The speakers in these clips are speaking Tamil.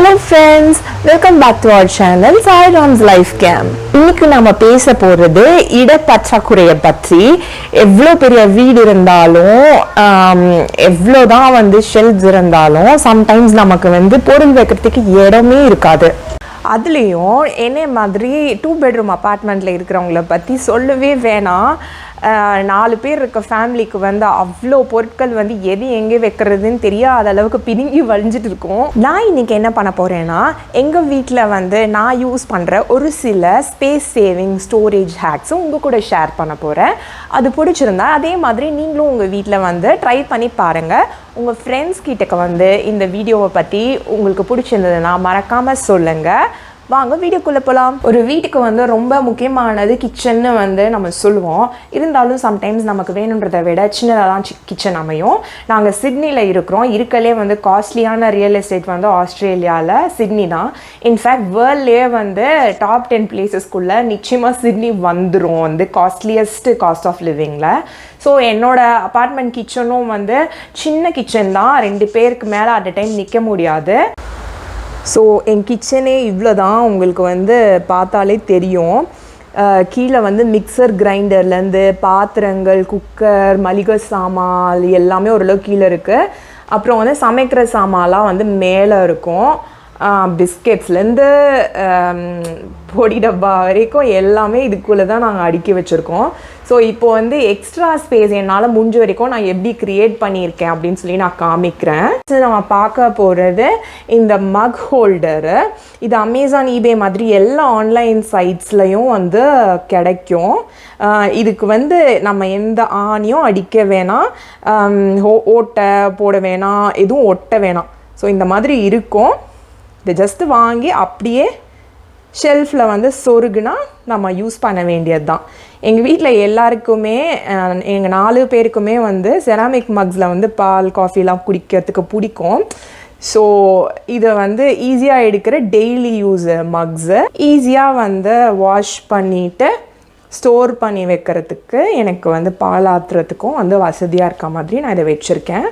Hello friends, welcome back to our channel F.R.I.E.N.D.S Life Cam. இன்னைக்கு நாம பேச போறது இடப்பற்றாக்குறையை பற்றி. எவ்வளோ பெரிய வீடு இருந்தாலும் எவ்வளோதான் ஷெல்ஃப்ஸ் இருந்தாலும் சம்டைம்ஸ் நமக்கு பொருள் வைக்கிறதுக்கு இடமே இருக்காது. அதுலேயும் என்ன மாதிரி 2 bedroom அப்பார்ட்மெண்ட்டில் இருக்கிறவங்கள பற்றி சொல்லவே வேணாம். 4 பேர் இருக்க ஃபேமிலிக்கு அவ்வளோ பொருட்கள் எது எங்கே வைக்கிறதுன்னு தெரியாத அளவுக்கு பிடுங்கி வழிஞ்சிட்டு இருக்கும். நான் இன்றைக்கி என்ன பண்ண போகிறேன்னா, எங்கள் வீட்டில் நான் யூஸ் பண்ணுற ஒரு சில ஸ்பேஸ் சேவிங் ஸ்டோரேஜ் ஹேக்ஸும் உங்கள் கூட ஷேர் பண்ண போகிறேன். அது பிடிச்சிருந்தா அதே மாதிரி நீங்களும் உங்கள் வீட்டில் ட்ரை பண்ணி பாருங்கள். உங்கள் ஃப்ரெண்ட்ஸ் கிட்டக்க இந்த வீடியோவை பற்றி உங்களுக்கு பிடிச்சிருந்ததுன்னா மறக்காமல் சொல்லுங்கள். வாங்க வீடியோக்குள்ளே போகலாம். ஒரு வீட்டுக்கு ரொம்ப முக்கியமானது கிச்சன்னு நம்ம சொல்லுவோம். இருந்தாலும் சம்டைம்ஸ் நமக்கு வேணுன்றதை விட சின்னதாக தான் கிச்சன் அமையும். நாங்கள் சிட்னியில் இருக்கிறோம். இருக்கலே காஸ்ட்லியான ரியல் எஸ்டேட் ஆஸ்திரேலியாவில் சிட்னி தான். இன்ஃபேக்ட் வேர்ல்ட்லேயே டாப் 10 பிளேசஸ்க்குள்ளே நிச்சயமாக சிட்னி வந்துடும் காஸ்ட்லியஸ்ட் காஸ்ட் ஆஃப் லிவிங்கில். ஸோ என்னோடய அப்பார்ட்மெண்ட் கிச்சனும் சின்ன கிச்சன் தான். 2 பேருக்கு மேலே அட் அ டைம் நிற்க முடியாது. ஸோ என் கிச்சனே இவ்வளோ தான். உங்களுக்கு பார்த்தாலே தெரியும். கீழே மிக்சர் கிரைண்டர்லேருந்து பாத்திரங்கள், குக்கர், மளிகை சாமான் எல்லாமே ஓரளவு கீழே இருக்குது. அப்புறம் சமைக்கிற சாமான்லாம் மேலே இருக்கும். பிஸ்கெட்ஸ்லேருந்து பொடி டப்பா வரைக்கும் எல்லாமே இதுக்குள்ளே தான் நாங்கள் அடுக்கி வச்சுருக்கோம். ஸோ இப்போது எக்ஸ்ட்ரா ஸ்பேஸ் என்னால் முடிஞ்ச வரைக்கும் நான் எப்படி க்ரியேட் பண்ணியிருக்கேன் அப்படின்னு சொல்லி நான் காமிக்கிறேன். நம்ம பார்க்க போகிறது இந்த மக் ஹோல்டரு. இது அமேசான், ஈபே மாதிரி எல்லா ஆன்லைன் சைட்ஸ்லையும் கிடைக்கும். இதுக்கு நம்ம எந்த ஆணியும் அடிக்க வேணாம், ஓட்டை போட வேணாம், எதுவும் ஒட்ட வேணாம். ஸோ இந்த மாதிரி இருக்கும். இதை ஜஸ்ட்டு வாங்கி அப்படியே ஷெல்ஃபில் சொருகுனா நம்ம யூஸ் பண்ண வேண்டியது தான். எங்கள் வீட்டில் எல்லாருக்குமே, எங்கள் 4 பேருக்குமே செராமிக் மக்ஸில் பால், காஃபிலாம் குடிக்கிறதுக்கு பிடிக்கும். ஸோ இதை ஈஸியாக எடுக்கிற டெய்லி யூஸ் மக்ஸு ஈஸியாக வாஷ் பண்ணிவிட்டு ஸ்டோர் பண்ணி வைக்கிறதுக்கு எனக்கு பால் ஆற்றுறதுக்கும் வசதியாக இருக்க மாதிரி நான் இதை வச்சுருக்கேன்.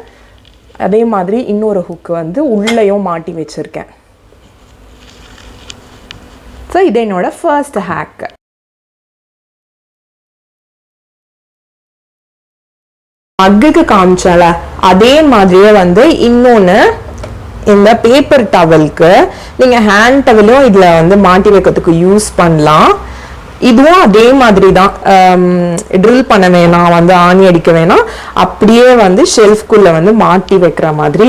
அதே மாதிரி இன்னொரு ஹுக்கு உள்ளேயும் மாட்டி வச்சுருக்கேன். ஸோ இது என்னோட ஃபர்ஸ்ட் ஹேக். மக்குக்கு காமிச்சால அதே மாதிரியே இன்னொன்று இந்த பேப்பர் டவலுக்கு நீங்கள் ஹேண்ட் டவலும் இதில் மாட்டி வைக்கிறதுக்கு யூஸ் பண்ணலாம். இதுவும் அதே மாதிரி தான். ட்ரில் பண்ண வேணாம், ஆணி அடிக்க வேணாம், அப்படியே ஷெல்ஃப்குள்ளே மாட்டி வைக்கிற மாதிரி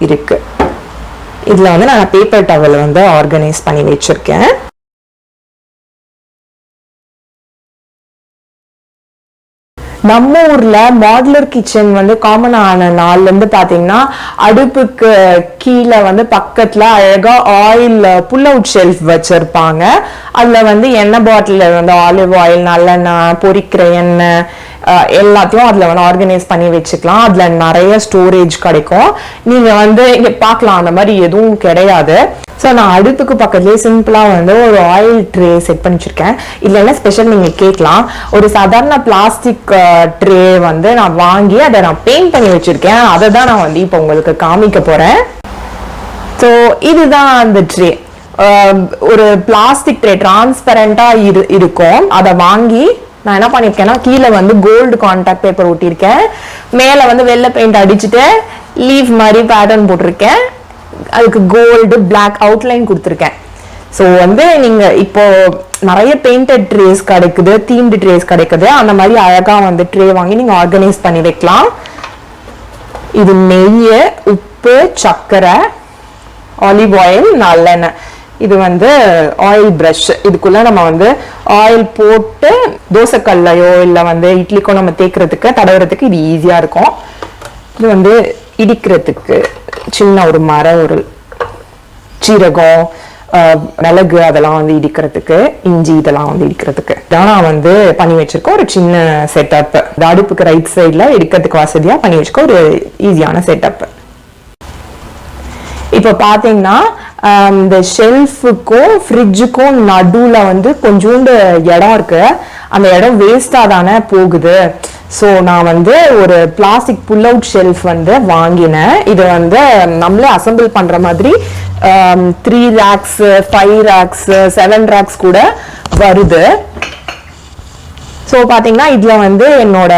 இருக்கு. இதில் நான் பேப்பர் டவல் ஆர்கனைஸ் பண்ணி வச்சுருக்கேன். நம்ம ஊரில் மாடுலர் கிச்சன் காமனான நாள்லேருந்து பார்த்தீங்கன்னா அடுப்புக்கு கீழே பக்கத்தில் அழகாக ஆயில் புல் அவுட் ஷெல்ஃப் வச்சுருப்பாங்க. அதில் எண்ணெய் பாட்டில் ஆலிவ் ஆயில், நல்லெண்ணெய், பொரிக்கிற எண்ணெய் எல்லாத்தையும் அதில் ஆர்கனைஸ் பண்ணி வச்சுக்கலாம். அதில் நிறைய ஸ்டோரேஜ் கிடைக்கும். நீங்கள் இங்கே பார்க்கலாம், அந்த மாதிரி எதுவும் கிடையாது. ஸோ நான் அடுப்புக்கு பக்கத்துலேயே சிம்பிளாக ஒரு ஆயில் ட்ரே செட் பண்ணி வச்சுருக்கேன். இதில் என்ன ஸ்பெஷல் நீங்கள் கேட்கலாம். ஒரு சாதாரண பிளாஸ்டிக் ட்ரே நான் வாங்கி அதை நான் பெயிண்ட் பண்ணி வச்சுருக்கேன். அதை தான் நான் இப்போ உங்களுக்கு காமிக்க போகிறேன். ஸோ இதுதான் அந்த ட்ரே. ஒரு பிளாஸ்டிக் ட்ரே டிரான்ஸ்பரண்டாக இருக்கும். அதை வாங்கி நான் என்ன பண்ணியிருக்கேன்னா, கீழே கோல்டு கான்டாக்ட் பேப்பர் ஒட்டியிருக்கேன். மேலே வெள்ளை பெயிண்ட் அடிச்சுட்டு லீஃப் மாதிரி பேட்டர்ன் போட்டிருக்கேன். அதுக்கு கோல்டு பிளாக் அவுட்லைன் கொடுத்துருக்கேன். ஸோ நீங்கள் இப்போ நிறைய பெயிண்டட் ட்ரேஸ் கிடைக்குது, தீம்டு ட்ரேஸ் கிடைக்குது. அந்த மாதிரி அழகாக ட்ரே வாங்கி நீங்கள் ஆர்கனைஸ் பண்ணி வைக்கலாம். இது நெய், உப்பு, சர்க்கரை, ஆலிவ் ஆயில், நல்லெண்ணெய். இது ஆயில் ப்ரஷ். இதுக்குள்ள நம்ம ஆயில் போட்டு தோசைக்கல்லையோ இல்லை இட்லிக்கோ நம்ம தேய்க்கிறதுக்கு, தடவுறதுக்கு இது ஈஸியாக இருக்கும். இது இடிக்கிறதுக்கு சின்ன ஒரு ஒரு சீரகம், மிளகு அதெல்லாம் இடிக்கிறதுக்கு, இஞ்சி இதெல்லாம் இடிக்கிறதுக்கு தான் நான் பண்ணி வச்சிருக்கேன். ஒரு சின்ன செட்டப். அடுப்புக்கு ரைட் சைடில் எடுக்கிறதுக்கு வசதியாக பண்ணி வச்சுக்கோ. ஒரு ஈஸியான செட்டப். இப்போ பார்த்தீங்கன்னா இந்த ஷெல்ஃபுக்கும் ஃப்ரிட்ஜுக்கும் நடுவில் கொஞ்சோண்டு இடம் இருக்குது. அந்த இடம் வேஸ்ட்டாக தானே போகுது. ஸோ நான் வந்து ஒரு பிளாஸ்டிக் புல் அவுட் ஷெல்ஃப் வந்து வாங்கினேன். இது வந்து நம்மளே அசம்பிள் பண்ணுற மாதிரி 3 racks 5 racks 7 racks கூட வருது. ஸோ பார்த்தீங்கன்னா இதில் வந்து என்னோட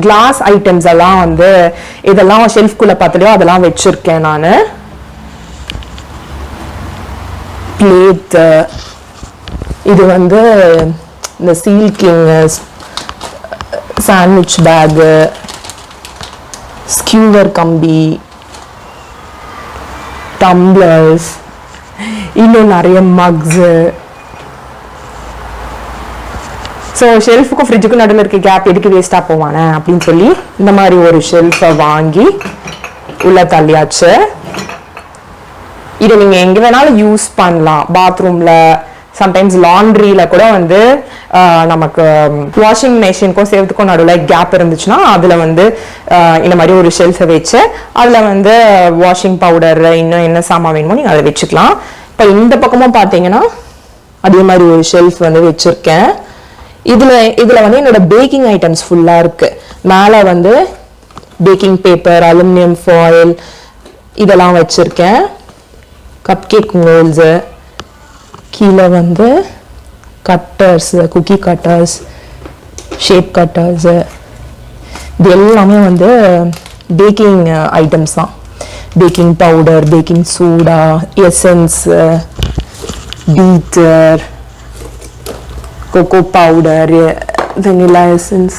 கிளாஸ் ஐட்டம்ஸ் எல்லாம் வந்து இதெல்லாம் ஷெல்ஃப்குள்ளே பார்த்துலையோ அதெல்லாம் வச்சுருக்கேன் நான். பிளேட், இது வந்து இந்த seal king, sandwich bag, skewer கம்பி, டம்ளர்ஸ், இன்னும் நிறைய மக்ஸு. ஸோ ஷெல்ஃபுக்கும் ஃப்ரிட்ஜுக்கும் நடுவில் இருக்க கேப் எதுக்கு வேஸ்ட்டாக போவானே அப்படின்னு சொல்லி இந்த மாதிரி ஒரு ஷெல்ஃபை வாங்கி உள்ள தள்ளியாச்சு. இதை நீங்கள் எங்கே வேணாலும் யூஸ் பண்ணலாம். பாத்ரூமில், சம்டைம்ஸ் லாண்ட்ரியில் கூட வந்து நமக்கு வாஷிங் மிஷினுக்கும் சேவத்துக்கும் நடுவில் கேப் இருந்துச்சுன்னா அதில் வந்து இந்த மாதிரி ஒரு ஷெல்ஃபை வச்சு அதில் வந்து வாஷிங் பவுடர் இன்னும் என்ன சாமான் வேணுமோ நீங்கள் அதை வச்சுக்கலாம். இப்போ இந்த பக்கமும் பார்த்தீங்கன்னா அதே மாதிரி ஒரு ஷெல்ஃப் வந்து வச்சுருக்கேன். இதில் வந்து என்னோட பேக்கிங் ஐட்டம்ஸ் ஃபுல்லாக இருக்குது. மேலே வந்து பேக்கிங் பேப்பர், அலுமினியம் ஃபாயில் இதெல்லாம் வச்சுருக்கேன். கப் கேக் மோல்ஸு, கீழே வந்து cutters, cookie cutters, shape cutters, இது எல்லாமே வந்து பேக்கிங் ஐட்டம்ஸ் தான். Baking powder, baking soda, essence, beater, cocoa powder, vanilla essence,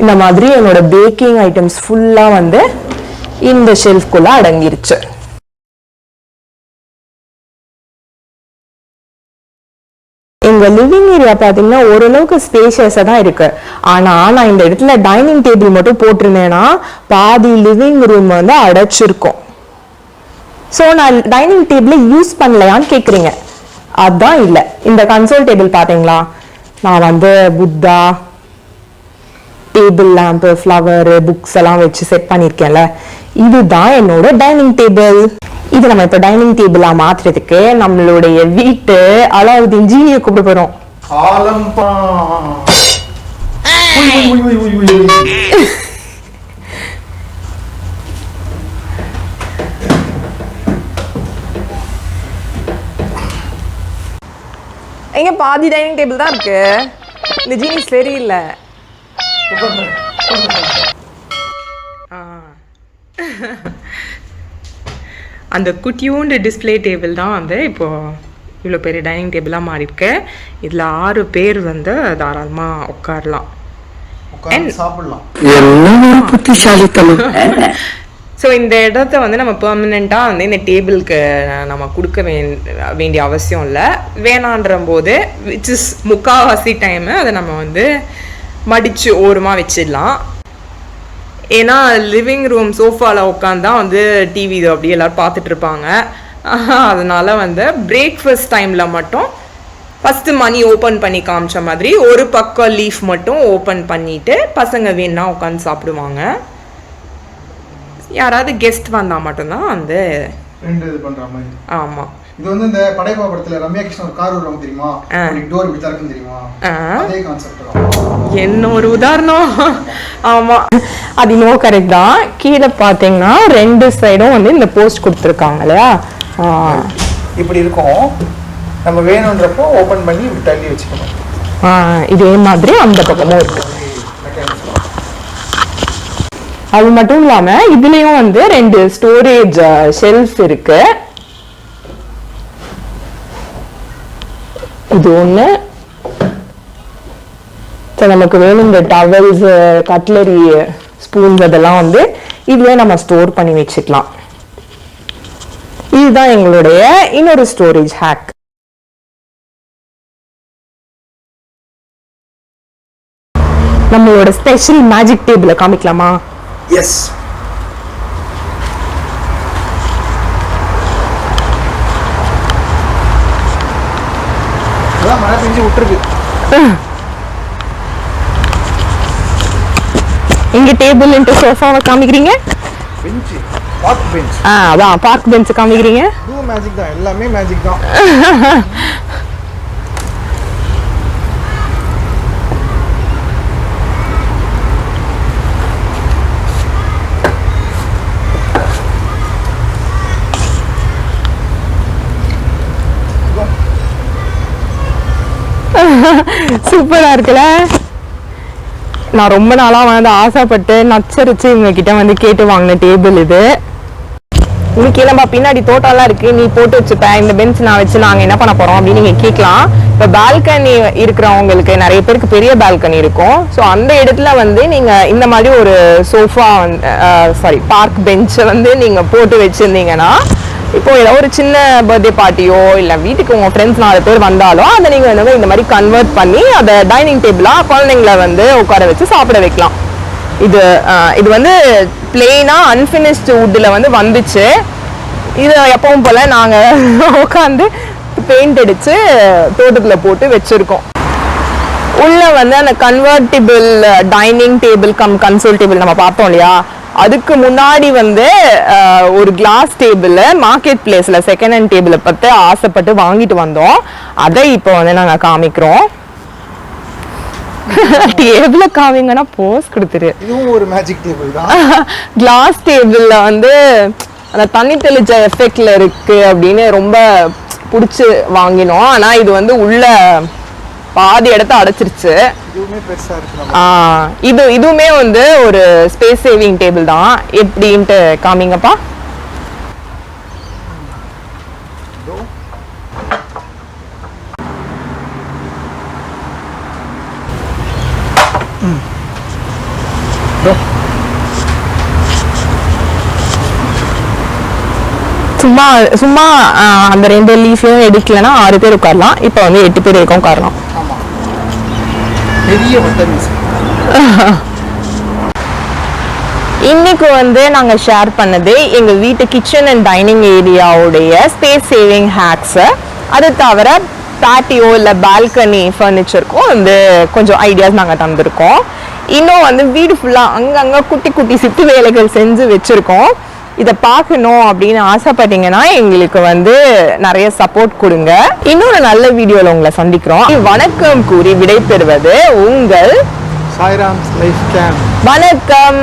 இந்த மாதிரி என்னோட பேக்கிங் ஐட்டம்ஸ் ஃபுல்லாக வந்து இந்த ஷெல்ஃப்குள்ளே அடங்கிருச்சு. எங்கள் லிவிங் ஏரியா பார்த்தீங்கன்னா ஓரளவுக்கு ஸ்பேஷியஸாக தான் இருக்கு. ஆனால் நான் இந்த இடத்துல டைனிங் டேபிள் மட்டும் போட்டிருந்தேன்னா பாதி லிவிங் ரூம் வந்து அடைச்சிருக்கும். ஸோ நான் டைனிங் டேபிளை யூஸ் பண்ணலையான்னு கேட்குறீங்க. அதுதான் இல்லை. இந்த கன்சோல் டேபிள் பார்த்தீங்களா, நான் வந்து Buddha, table lamp, flower, books எல்லாம் வச்சு செட் பண்ணியிருக்கேன்ல, இதுதான் என்னோட டைனிங் டேபிள். இது நம்ம இப்போ டைனிங் டேபிளா மாத்துறதுக்கு நம்மளுடைய வீட்டு அலாவுதீன் ஜீனியை கூப்பிட போறோம். எங்க பாதி டைனிங் டேபிள் தான் இருக்கு. இந்த ஜீனி சரியில்லை. அந்த குட்டியூண்டு டிஸ்பிளே டேபிள் தான் வந்து இப்போது இவ்வளோ பெரிய டைனிங் டேபிளாக மாறி இருக்கு. இதில் 6 பேர் வந்து தாராளமாக உட்காரலாம், சாப்பிடலாம். ஸோ இந்த இடத்த வந்து நம்ம பெர்மனெண்ட்டாக வந்து இந்த டேபிளுக்கு நம்ம கொடுக்க வேண்டிய அவசியம் இல்லை. வேணான்ற போது விச் இஸ் முக்கால்வாசி டைமு அதை நம்ம வந்து மடித்து ஓரமாக வச்சிடலாம். ஏன்னா லிவிங் ரூம் சோஃபாவில் உட்காந்து தான் வந்து டிவி இது அப்படியே எல்லோரும் பார்த்துட்ருப்பாங்க. அதனால் வந்து பிரேக்ஃபாஸ்ட் டைமில் மட்டும் ஃபஸ்ட்டு மணி ஓப்பன் பண்ணி காமிச்ச மாதிரி ஒரு பக்கம் லீஃப் மட்டும் ஓப்பன் பண்ணிவிட்டு பசங்க வேணா உட்காந்து சாப்பிடுவாங்க. யாராவது கெஸ்ட் வந்தால் மட்டும்தான் வந்து இது பண்ணுற மாதிரி. ஆமாம். இது வந்து இந்த படைப்பா படத்துல ரம்யா கிருஷ்ணன் ஒரு கார் வருவாங்க தெரியுமா, டோர் இப்படி திறக்கும் தெரியுமா, அதே கான்செப்ட் தான். என்ன ஒரு உதாரணம். ஆமா, அது இன்னும் கரெக்ட் தான். கீழே பார்த்தீங்கன்னா 2 சைடும் வந்து இந்த போஸ்ட் கொடுத்துருக்காங்க இல்லையா, இப்படி இருக்கும். நம்ம வேணுன்றப்போ ஓப்பன் பண்ணி இப்படி தள்ளி வச்சுக்கணும். இதே மாதிரி அந்த பக்கமும் இருக்கு. அது மட்டும் இல்லாம இதுலயும் வந்து 2 ஸ்டோரேஜ் ஷெல்ஃப் இருக்கு. இது ஒண்ணு. நமக்கு வேணும் இந்த டவல்ஸ், கட்லரி, ஸ்பூன்ஸ் அதெல்லாம் வந்து இதுல நம்ம ஸ்டோர் பண்ணி வச்சுக்கலாம். இதுதான் எங்களுடைய இன்னொரு ஸ்டோரேஜ் ஹேக். நம்மளோட ஸ்பெஷல் மேஜிக் டேபிளை காமிக்கலாமா? எஸ். மழை பெஞ்சு விட்டுருக்கு. இங்க டேபிள் இன்டு சோஃபாவை காமிக்கிறீங்க. Bench, park bench. அதான் பார்க் பெஞ்ச் காமிக்கிறீங்க. இது மேஜிக் தான், எல்லாமே மேஜிக் தான். சூப்பரா இருக்குல்ல. நான் ரொம்ப நாளா வந்து ஆசைப்பட்டு நச்சரிச்சு இவங்க கிட்ட வந்து கேட்டு வாங்கின டேபிள் இது. இன்னைக்கு நம்ம பின்னாடி தோட்டம்லாம் இருக்கு, நீ போட்டு வச்சுப்ப, இந்த பெஞ்ச் நான் வச்சு நாங்க என்ன பண்ண போறோம் அப்படின்னு நீங்க கேட்கலாம். இப்ப பால்கனி இருக்கிறவங்களுக்கு நிறைய பேருக்கு பெரிய பால்கனி இருக்கும். ஸோ அந்த இடத்துல வந்து நீங்க இந்த மாதிரி ஒரு சோஃபா பார்க் பெஞ்சை வந்து நீங்க போட்டு வச்சிருந்தீங்கன்னா, இப்போ ஏதோ ஒரு சின்ன பர்த்டே பார்ட்டியோ இல்லை வீட்டுக்கு உங்க ஃப்ரெண்ட்ஸ் 4 பேர் வந்தாலும் அதை நீங்க இந்த மாதிரி கன்வெர்ட் பண்ணி அதை டைனிங் டேபிளா குழந்தைங்களை வந்து உட்கார வச்சு சாப்பிட வைக்கலாம். இது வந்து பிளெயினா அன்பினிஷ்டு வுட்ல வந்து வந்துச்சு. இது எப்பவும் போல நாங்க உட்காந்து பெயிண்ட் அடிச்சு தோட்டத்துல போட்டு வச்சிருக்கோம். உள்ள வந்து அந்த convertible dining table console table நம்ம பார்த்தோம் இல்லையா, அதுக்கு முன்னாடி வந்து ஒரு கிளாஸ் டேபிள் மார்க்கெட் பிளேஸ்ல செகண்ட் ஹேண்ட் டேபிளை பத்தி ஆசைப்பட்டு வாங்கிட்டு வந்தோம். அதை இப்போ வந்து நாங்க காமிக்கிறோம். டேபிள காமிங்கன்னா போஸ் கொடுத்துரு. இதுவும் ஒரு மேஜிக் டேபிள் தான். கிளாஸ் டேபிள்ல வந்து அந்த தண்ணி தெளிச்ச எஃபெக்ட்ல இருக்கு அப்படின்னு ரொம்ப பிடிச்சி வாங்கினோம். ஆனா இது வந்து உள்ள பாதி இடத்த அடைச்சிருச்சு. இதுவுமே பெருசா இருக்கு. இதுவுமே வந்து ஒரு ஸ்பேஸ் சேவிங் டேபிள் தான். எப்படின்ட்டு காமிங்கப்பா. சும்மா சும்மா அந்த 2 லீஃபையும் எடுக்கலன்னா 6 பேர் உட்காரலாம். இப்போ வந்து 8 பேர் வரைக்கும் உட்காரலாம். இன்னைக்கு வந்து நாங்க ஷேர் பண்ணது எங்க வீட்டு கிச்சன் அண்ட் டைனிங் ஏரியாவுடைய ஸ்பேஸ் சேவிங் ஹேக்ஸ். அது தவிர பேட்டியோ இல்லை பால்கனி ஃபர்னிச்சருக்கும் வந்து கொஞ்சம் ஐடியாஸ் நாங்கள் தந்திருக்கோம். இன்னும் வந்து வீடு ஃபுல்லாக அங்கங்கே குட்டி குட்டி சித்து வேலைகள் செஞ்சு வச்சுருக்கோம். இதை பார்க்கணும் அப்படின்னு ஆசைப்பட்டீங்கன்னா எங்களுக்கு வந்து நிறைய சப்போர்ட் கொடுங்க. இன்னொரு நல்ல வீடியோவில் உங்களை சந்திக்கிறோம். வணக்கம் கூறி விடை பெறுவது உங்கள் சாய்ராம்ஸ் லைஃப் கேம்ப். வணக்கம்.